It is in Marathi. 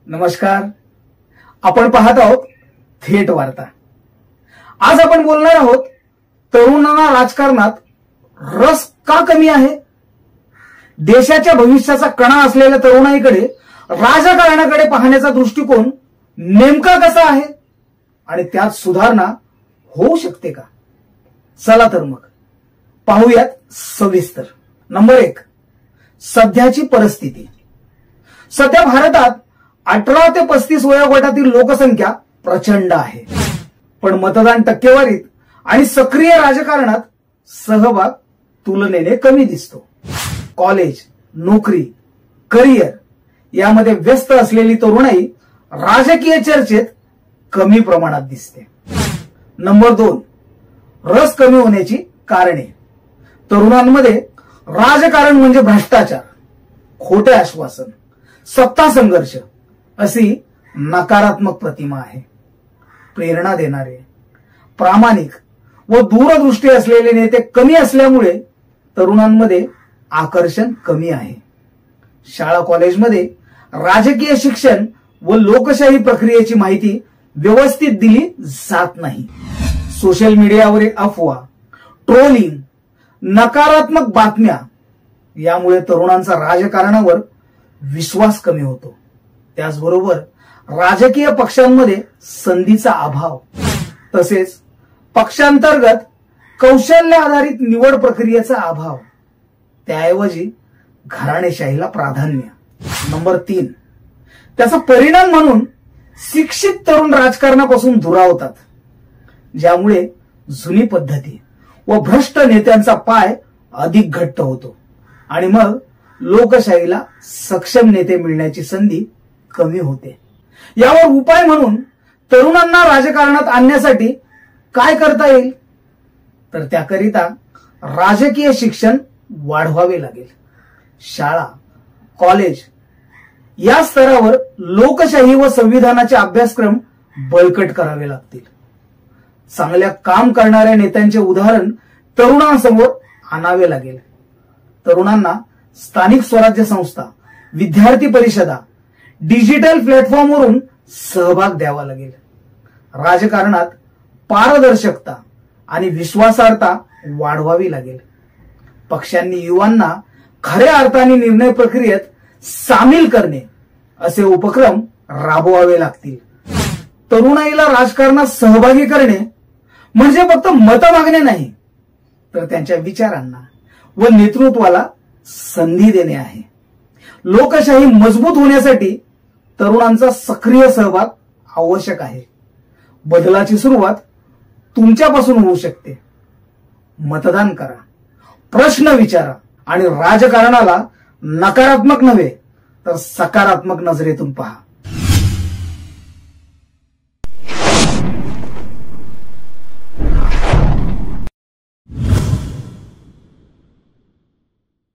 नमस्कार. आपण पाहत आहोत थेट वार्ता. आज आपण बोलणार आहोत तरुणांना राजकारणात रस का कमी आहे. देशाच्या भविष्याचा कणा असलेल्या तरुणाईकडे राजकारणाकडे पाहण्याचा दृष्टिकोन नेमका कसा आहे आणि त्यात सुधारणा होऊ शकते का. चला तर मग पाहूयात सविस्तर. नंबर 1, सध्याची परिस्थिती. सध्या भारतात 18 ते 35 वयोगटातील लोकसंख्या प्रचंड आहे, पण मतदान टक्केवारीत आणि सक्रिय राजकारणात सहभाग तुलनेने कमी दिसतो. कॉलेज, नोकरी, करिअर यामध्ये व्यस्त असलेली तरुणाई राजकीय चर्चेत कमी प्रमाणात दिसते. नंबर 2, रस कमी होण्याची कारणे. तरुणांमध्ये राजकारण म्हणजे भ्रष्टाचार, खोटे आश्वासन, सत्ता संघर्ष अशी नकारात्मक प्रतिमा आहे. प्रेरणा देणारे, प्रामाणिक व दूरदृष्टी असलेले नेते कमी असल्यामुळे तरुणांमध्ये आकर्षण कमी आहे. शाळा कॉलेजमध्ये राजकीय शिक्षण व लोकशाही प्रक्रियेची माहिती व्यवस्थित दिली जात नाही. सोशल मीडियावरील अफवा, ट्रोलिंग, नकारात्मक बातम्या यामुळे तरुणांचा राजकारणावर विश्वास कमी होतो. त्याचबरोबर राजकीय पक्षांमध्ये संधीचा अभाव, तसेच पक्षांतर्गत कौशल्य आधारित निवड प्रक्रियेचा अभाव, त्याऐवजी घराणेशाहीला प्राधान्य. नंबर 3, त्याचा परिणाम म्हणून शिक्षित तरुण राजकारणापासून दुरावतात, ज्यामुळे जुनी पद्धती व भ्रष्ट नेत्यांचा पाय अधिक घट्ट होतो आणि मग लोकशाहीला सक्षम नेते मिळण्याची संधी कमी होते. यावर उपाय म्हणून तरुणांना राजकारणात आणण्यासाठी काय करता येईल, तर त्याकरिता राजकीय शिक्षण वाढवावे लागेल. शाळा, कॉलेज या स्तरावर लोकशाही व संविधानाचे अभ्यासक्रम बळकट करावे लागतील. चांगल्या काम करणाऱ्या नेत्यांचे उदाहरण तरुणांसमोर आणावे लागेल. तरुणांना स्थानिक स्वराज्य संस्था, विद्यार्थी परिषदा, डिजिटल प्लॅटफॉर्मवरून सहभाग द्यावा लागेल. राजकारणात पारदर्शकता आणि विश्वासार्हता वाढवावी लागेल. पक्षांनी युवांना खऱ्या अर्थाने निर्णय प्रक्रियेत सामील करणे असे उपक्रम राबवावे लागतील. तरुणाईला राजकारणात सहभागी करणे म्हणजे फक्त मत मागणे नाही, तर त्यांच्या विचारांना व नेतृत्वाला संधी देणे आहे. लोकशाही मजबूत होण्यासाठी तरुणांचा सक्रिय सहभाग आवश्यक आहे. बदलाची सुरुवात तुमच्यापासून होऊ शकते. मतदान करा, प्रश्न विचारा आणि राजकारणाला नकारात्मक नव्हे तर सकारात्मक नजरेतून पहा.